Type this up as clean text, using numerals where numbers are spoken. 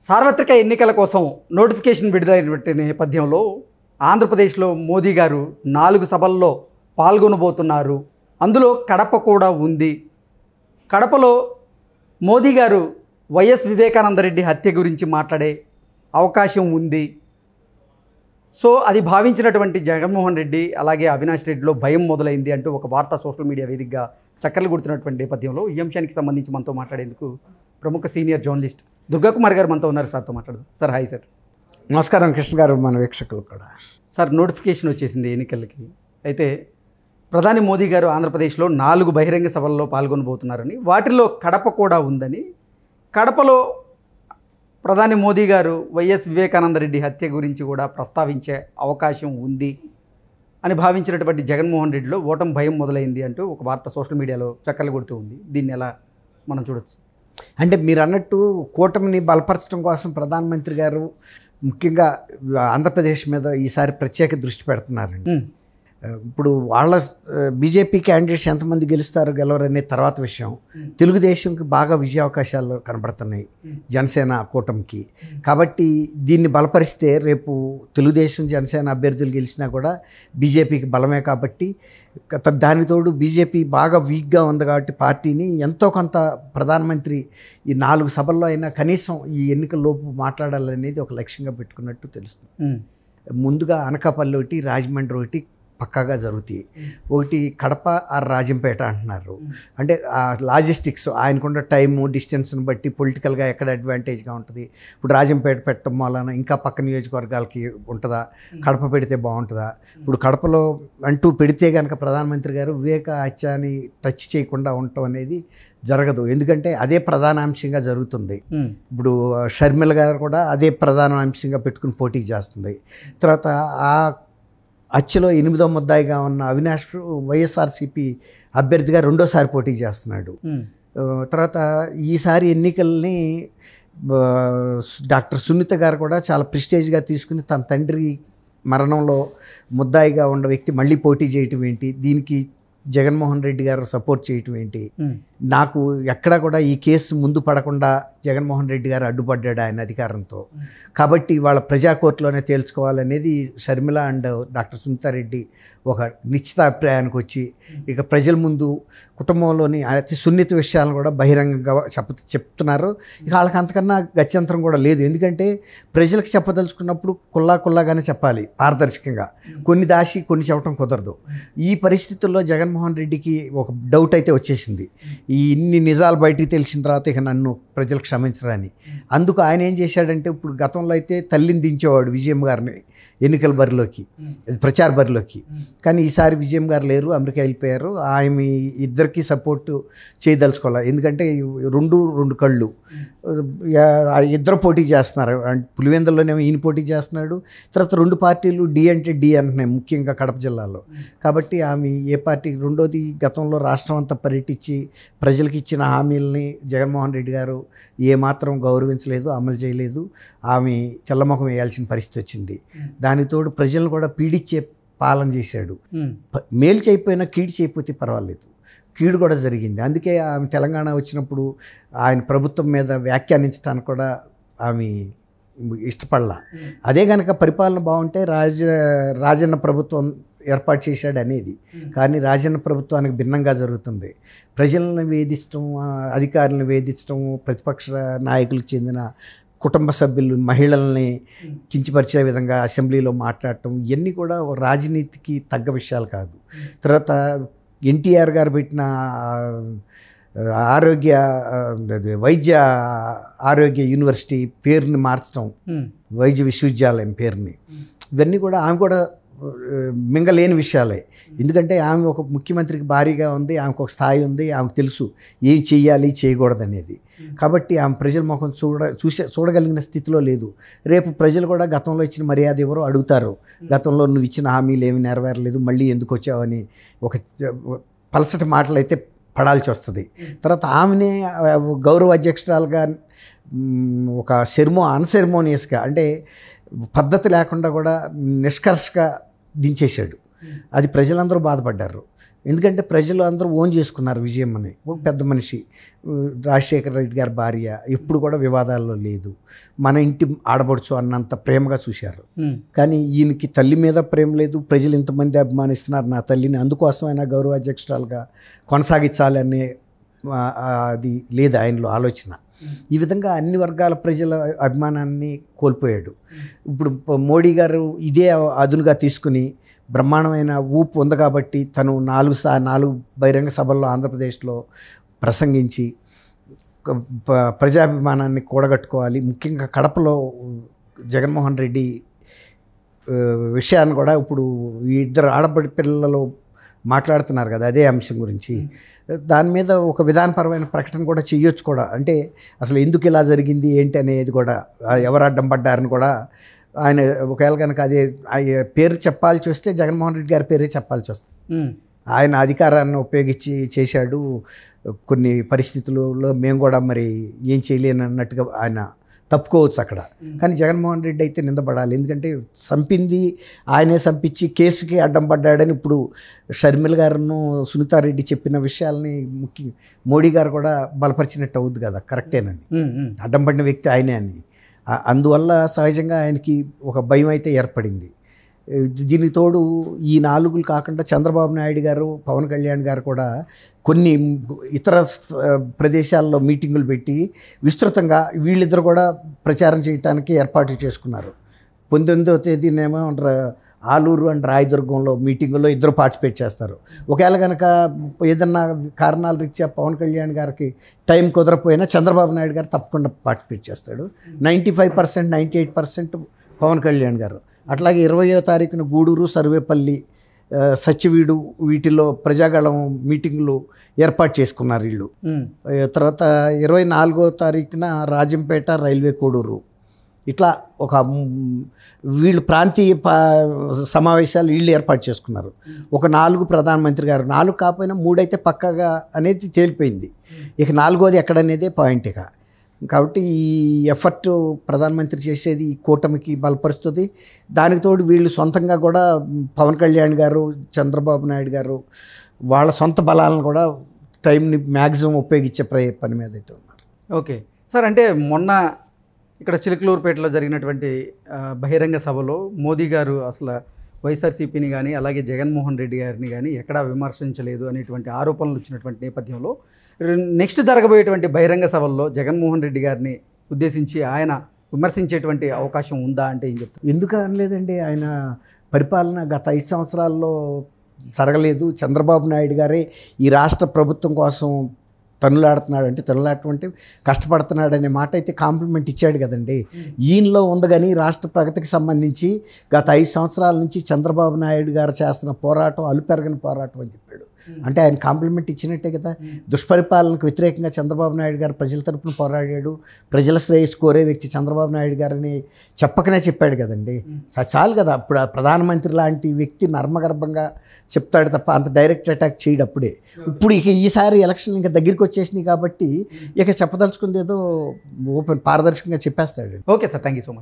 సార్వత్రిక ఎన్నికల కోసం నోటిఫికేషన్ విడుదలైనటువంటి నేపథ్యంలో ఆంధ్రప్రదేశ్లో మోదీ గారు 4 సభల్లో పాల్గొనబోతున్నారు. అందులో కడప కూడా ఉంది. కడపలో మోదీ గారు వైఎస్ వివేకానందరెడ్డి హత్య గురించి మాట్లాడే అవకాశం ఉంది. సో అది భావించినటువంటి జగన్మోహన్ రెడ్డి అలాగే అవినాష్ రెడ్డిలో భయం మొదలైంది అంటూ ఒక వార్త సోషల్ మీడియా వేదికగా చక్కర్లు కొడుతున్నటువంటి నేపథ్యంలో ఈ అంశానికి సంబంధించి మనతో మాట్లాడేందుకు ప్రముఖ సీనియర్ జర్నలిస్ట్ దుర్గాకుమార్ గారు మనతో ఉన్నారు. సార్తో మాట్లాడదు. Sir hi sir. నమస్కారం కృష్ణ గారు, మన వీక్షకులు కూడా. సార్ నోటిఫికేషన్ వచ్చేసింది ఎన్నికలకి. అయితే ప్రధాని మోదీ గారు ఆంధ్రప్రదేశ్లో 4 బహిరంగ సభల్లో పాల్గొనబోతున్నారని, వాటిలో కడప కూడా ఉందని, కడపలో ప్రధాని మోదీ గారు వైఎస్ వివేకానందరెడ్డి హత్య గురించి కూడా ప్రస్తావించే అవకాశం ఉంది అని భావించినటువంటి జగన్మోహన్ రెడ్డిలో ఓటమి భయం మొదలైంది అంటూ ఒక వార్త సోషల్ మీడియాలో చక్కర్లు కొడుతూ ఉంది. దీన్ని ఎలా మనం చూడొచ్చు? అంటే మీరు అన్నట్టు కూటమిని బలపరచడం కోసం ప్రధానమంత్రి గారు ముఖ్యంగా ఆంధ్రప్రదేశ్ మీద ఈసారి ప్రత్యేక దృష్టి పెడుతున్నారండి. ఇప్పుడు వాళ్ళ బీజేపీ క్యాండిడేట్స్ ఎంతమంది గెలవరనే తర్వాత విషయం. తెలుగుదేశంకి బాగా విజయ అవకాశాలు కనబడుతున్నాయి జనసేన కూటమికి. కాబట్టి దీన్ని బలపరిస్తే రేపు తెలుగుదేశం జనసేన అభ్యర్థులు గెలిచినా కూడా బీజేపీకి బలమే. కాబట్టి దాని తోడు బీజేపీ బాగా వీక్గా ఉంది కాబట్టి పార్టీని ఎంతో కొంత ప్రధానమంత్రి ఈ 4 సభల్లో అయినా కనీసం ఈ ఎన్నికల్లోపు మాట్లాడాలనేది ఒక లక్ష్యంగా పెట్టుకున్నట్టు తెలుస్తుంది. ముందుగా అనకాపల్లి ఒకటి, రాజమండ్రి ఒకటి పక్కాగా జరుగుతాయి. ఒకటి కడప ఆర్ రాజంపేట అంటున్నారు. అంటే లాజిస్టిక్స్ ఆయనకున్న టైము డిస్టెన్స్ని బట్టి పొలిటికల్గా ఎక్కడ అడ్వాంటేజ్గా ఉంటుంది. ఇప్పుడు రాజంపేట పెట్టడం వలన ఇంకా పక్క నియోజకవర్గాలకి ఉంటుందా, కడప పెడితే బాగుంటుందా? ఇప్పుడు కడపలో అంటూ పెడితే కనుక ప్రధానమంత్రి గారు వివేక హత్యని టచ్ చేయకుండా ఉండటం అనేది జరగదు. ఎందుకంటే అదే ప్రధాన అంశంగా జరుగుతుంది. ఇప్పుడు షర్మిల గారు కూడా అదే ప్రధాన అంశంగా పెట్టుకుని పోటీ చేస్తుంది. తర్వాత ఆ హత్యలో 8వ ముద్దాయిగా ఉన్న అవినాష్ వైఎస్ఆర్సీపీ అభ్యర్థిగా 2వ పోటీ చేస్తున్నాడు. తర్వాత ఈసారి ఎన్నికల్ని డాక్టర్ సునీత గారు కూడా చాలా ప్రెస్టేజ్గా తీసుకుని తన తండ్రి మరణంలో ముద్దాయిగా ఉన్న వ్యక్తి మళ్ళీ పోటీ చేయటం ఏంటి, దీనికి జగన్మోహన్ రెడ్డి గారు సపోర్ట్ చేయటం ఏంటి, నాకు ఎక్కడా కూడా ఈ కేసు ముందు పడకుండా జగన్మోహన్ రెడ్డి గారు అడ్డుపడ్డాడు ఆయన అధికారంతో. కాబట్టి వాళ్ళ ప్రజా కోర్టులోనే తేల్చుకోవాలనేది షర్మిల అండ్ డాక్టర్ సునీతారెడ్డి ఒక నిశ్చిత అభిప్రాయానికి వచ్చి ఇక ప్రజల ముందు కుటుంబంలోని అతి సున్నిత విషయాలను కూడా బహిరంగంగా చెప్తున్నారు. ఇక వాళ్ళకి అంతకన్నా గత్యంతరం కూడా లేదు. ఎందుకంటే ప్రజలకు చెప్పదలుచుకున్నప్పుడు కుల్లాగానే చెప్పాలి, పారదర్శకంగా. కొన్ని దాచి కొన్ని చెప్పడం కుదరదు. ఈ పరిస్థితుల్లో జగన్మోహన్ రెడ్డికి ఒక డౌట్ అయితే వచ్చేసింది. ఈ ఇన్ని నిజాలు బయటికి తెలిసిన తర్వాత ఇక నన్ను ప్రజలు క్షమించరని. అందుకు ఆయన ఏం చేశాడంటే, ఇప్పుడు గతంలో అయితే తల్లిని దించేవాడు విజయం గారిని ఎన్నికల బరిలోకి, ప్రచార బరిలోకి. కానీ ఈసారి విజయం గారు లేరు, అమెరికా వెళ్ళిపోయారు. ఆమె ఇద్దరికి సపోర్టు చేయదలుచుకోవాలి. ఎందుకంటే రెండు కళ్ళు ఇద్దరు పోటీ చేస్తున్నారు. పులివెందుల్లోనేమో ఈయన పోటీ చేస్తున్నాడు. తర్వాత 2 పార్టీలు డి అంటే డి అంటున్నాయి, ముఖ్యంగా కడప జిల్లాలో. కాబట్టి ఆమె ఏ పార్టీ? రెండోది, గతంలో రాష్ట్రం అంతా పర్యటించి ప్రజలకు ఇచ్చిన హామీలని జగన్మోహన్ రెడ్డి గారు ఏమాత్రం గౌరవించలేదు, అమలు చేయలేదు. ఆమె తెల్లముఖం వేయాల్సిన పరిస్థితి వచ్చింది. దానితోడు ప్రజలను కూడా పీడించే పాలన చేశాడు. మేలు చేయకపోయినా కీడు చేయకపోతే పర్వాలేదు, కీడు కూడా జరిగింది. అందుకే ఆమె తెలంగాణ వచ్చినప్పుడు ఆయన ప్రభుత్వం మీద వ్యాఖ్యానించడానికి కూడా ఆమె ఇష్టపడలా. అదే కనుక పరిపాలన బాగుంటే రాజన్న ప్రభుత్వం ఏర్పాటు చేశాడు అనేది. కానీ రాజన్న ప్రభుత్వానికి భిన్నంగా జరుగుతుంది. ప్రజలను వేధించడం, అధికారులను వేధించడం, ప్రతిపక్ష నాయకులకు చెందిన కుటుంబ సభ్యులు మహిళల్ని కించపరిచే విధంగా అసెంబ్లీలో మాట్లాడటం, ఇవన్నీ కూడా రాజనీతికి తగ్గ విషయాలు కాదు. తర్వాత ఎన్టీఆర్ గారు పెట్టిన వైద్య ఆరోగ్య యూనివర్సిటీ పేరుని మార్చడం, వైద్య విశ్వవిద్యాలయం పేరుని, ఇవన్నీ కూడా ఆమె కూడా మింగలేని విషయాలే. ఎందుకంటే ఆమె ఒక ముఖ్యమంత్రికి భారీగా ఉంది, ఆమెకు ఒక స్థాయి ఉంది, ఆమెకు తెలుసు ఏం చెయ్యాలి చేయకూడదు అనేది. కాబట్టి ఆమె ప్రజల ముఖం చూడగలిగిన స్థితిలో లేదు. రేపు ప్రజలు కూడా గతంలో ఇచ్చిన మర్యాద ఎవరో అడుగుతారు. గతంలో నువ్వు ఇచ్చిన హామీలు ఏమి నెరవేరలేదు, మళ్ళీ ఎందుకు వచ్చావని ఒక పలసటి మాటలు అయితే పడాల్సి వస్తుంది. తర్వాత ఆమెనే గౌరవ అధ్యక్షురాలుగా ఒక అన్సెరమోనియస్గా, అంటే పద్ధతి లేకుండా కూడా నిష్కర్షగా దించేశాడు. అది ప్రజలందరూ బాధపడ్డారు. ఎందుకంటే ప్రజలు అందరూ ఓన్ చేసుకున్నారు విజయం అని. ఒక పెద్ద మనిషి రాజశేఖర రెడ్డి గారి భార్య ఎప్పుడు కూడా వివాదాల్లో లేదు, మన ఇంటి ఆడబడుచు అన్నంత ప్రేమగా చూశారు. కానీ ఈయనకి తల్లి మీద ప్రేమ లేదు, ప్రజలు ఇంతమంది అభిమానిస్తున్నారు నా తల్లిని, అందుకోసమైనా గౌరవాధ్యక్షురాలుగా కొనసాగించాలనే అది లేదు ఆయనలో ఆలోచన. ఈ విధంగా అన్ని వర్గాల ప్రజల అభిమానాన్ని కోల్పోయాడు. ఇప్పుడు మోడీ గారు ఇదే అదునుగా తీసుకుని బ్రహ్మాండమైన ఊపు ఉంది కాబట్టి తను 4 బహిరంగ సభల్లో ఆంధ్రప్రదేశ్లో ప్రసంగించి ప్రజాభిమానాన్ని కూడగట్టుకోవాలి. ముఖ్యంగా కడపలో జగన్మోహన్ రెడ్డి విషయాన్ని కూడా ఇప్పుడు ఈ ఇద్దరు ఆడపడి పిల్లలు మాట్లాడుతున్నారు కదా అదే అంశం గురించి, దాని మీద ఒక విధానపరమైన ప్రకటన కూడా చేయొచ్చు కూడా. అంటే అసలు ఎందుకు ఇలా జరిగింది ఏంటి అనేది కూడా, ఎవరు అడ్డం పడ్డారని కూడా ఆయన ఒకవేళ కనుక అదే పేరు చెప్పాల్సి వస్తే జగన్మోహన్ రెడ్డి గారి పేరే చెప్పాల్సి వస్తుంది. ఆయన అధికారాన్ని ఉపయోగించి చేశాడు, కొన్ని పరిస్థితులలో మేము కూడా మరి ఏం చేయలేని అన్నట్టుగా ఆయన తప్పుకోవచ్చు అక్కడ. కానీ జగన్మోహన్ రెడ్డి అయితే నిందపడాలి. ఎందుకంటే చంపింది ఆయనే, చంపించి కేసుకి అడ్డం పడ్డాడని ఇప్పుడు షర్మిల గారును సునీతారెడ్డి చెప్పిన విషయాల్ని మోడీ గారు కూడా బలపరిచినట్టు అవుద్ది కదా, కరెక్టేనండి. అడ్డం పడిన వ్యక్తి ఆయనే అని. అందువల్ల సహజంగా ఆయనకి ఒక భయం అయితే ఏర్పడింది. దీనికి తోడు ఈ 4 కాకుండా చంద్రబాబు నాయుడు గారు, పవన్ కళ్యాణ్ గారు కూడా కొన్ని ఇతర ప్రదేశాల్లో మీటింగులు పెట్టి విస్తృతంగా వీళ్ళిద్దరు కూడా ప్రచారం చేయడానికి ఏర్పాట్లు చేసుకున్నారు. 19వ తేదీనేమో ఆలూరు అండ్ రాయదుర్గంలో మీటింగుల్లో ఇద్దరు పార్టిసిపేట్ చేస్తారు. ఒకవేళ కనుక ఏదన్నా కారణాల రీత్యా పవన్ కళ్యాణ్ గారికి టైం కుదరపోయినా చంద్రబాబు నాయుడు గారు తప్పకుండా పార్టిసిపేట్ చేస్తాడు. 95%, 98% పవన్ కళ్యాణ్ గారు. అట్లాగే 20వ తారీఖున గూడూరు, సర్వేపల్లి, సత్యవీడు వీటిలో ప్రజాగళం మీటింగులు ఏర్పాటు చేసుకున్నారు వీళ్ళు. తర్వాత 24వ తారీఖున రాజంపేట, రైల్వే కోడూరు, ఇట్లా ఒక వీళ్ళు ప్రాంతీయ సమావేశాలు వీళ్ళు ఏర్పాటు చేసుకున్నారు. ఒక 4 ప్రధానమంత్రి గారు, 4 కాకపోయినా 3 అయితే పక్కాగా అనేది తేలిపోయింది. ఇక 4వది ఎక్కడనేదే పాయింట్. ఇక కాబట్టి ఈ ఎఫర్ట్ ప్రధానమంత్రి చేసేది ఈ కూటమికి బలపరుస్తుంది. దానికి తోడు వీళ్ళు సొంతంగా కూడా పవన్ కళ్యాణ్ గారు, చంద్రబాబు నాయుడు గారు వాళ్ళ సొంత బలాలను కూడా టైంని మ్యాక్సిమం ఉపయోగించే పని మీద అయితే ఉన్నారు. ఓకే సార్, అంటే మొన్న ఇక్కడ చిలకలూరుపేటలో జరిగినటువంటి బహిరంగ సభలో మోదీ గారు అసలు వైఎస్ఆర్సీపీని కానీ అలాగే జగన్మోహన్ రెడ్డి గారిని కానీ ఎక్కడా విమర్శించలేదు అనేటువంటి ఆరోపణలు వచ్చినటువంటి నేపథ్యంలో నెక్స్ట్ జరగబోయేటువంటి బహిరంగ సభల్లో జగన్మోహన్ రెడ్డి గారిని ఉద్దేశించి ఆయన విమర్శించేటువంటి అవకాశం ఉందా అంటే ఏం చెప్తారు? ఎందుకు అనలేదండి, ఆయన పరిపాలన గత 5 సంవత్సరాల్లో జరగలేదు. చంద్రబాబు నాయుడు గారే ఈ రాష్ట్ర ప్రభుత్వం కోసం తనులాడుతున్నాడు, అంటే తనులాడటం అంటే కష్టపడుతున్నాడు అనే మాట అయితే కాంప్లిమెంట్ ఇచ్చాడు కదండి. ఈయనలో ఉంది. కానీ రాష్ట్ర ప్రగతికి సంబంధించి గత 5 సంవత్సరాల నుంచి చంద్రబాబు నాయుడు గారు చేస్తున్న పోరాటం అలుపెరగని పోరాటం అని చెప్పాడు. అంటే ఆయన కాంప్లిమెంట్ ఇచ్చినట్టే కదా. దుష్పరిపాలనకు వ్యతిరేకంగా చంద్రబాబు నాయుడు గారు ప్రజల తరపున పోరాడాడు, ప్రజల శ్రేయస్సు కోరే వ్యక్తి చంద్రబాబు నాయుడు గారని చెప్పకనే చెప్పాడు కదండి. చాలు కదా. అప్పుడు ఆ ప్రధానమంత్రి లాంటి వ్యక్తి నర్మగర్భంగా చెప్తాడు తప్ప అంత డైరెక్ట్ అటాక్ చేయడు అప్పుడే. ఇప్పుడు ఇక ఈసారి ఎలక్షన్ ఇంకా దగ్గరికి వచ్చేసినాయి కాబట్టి ఇక చెప్పదలుచుకుంది ఏదో ఓపెన్ పారదర్శకంగా చెప్పేస్తాడు. Okay sir, thank you so much.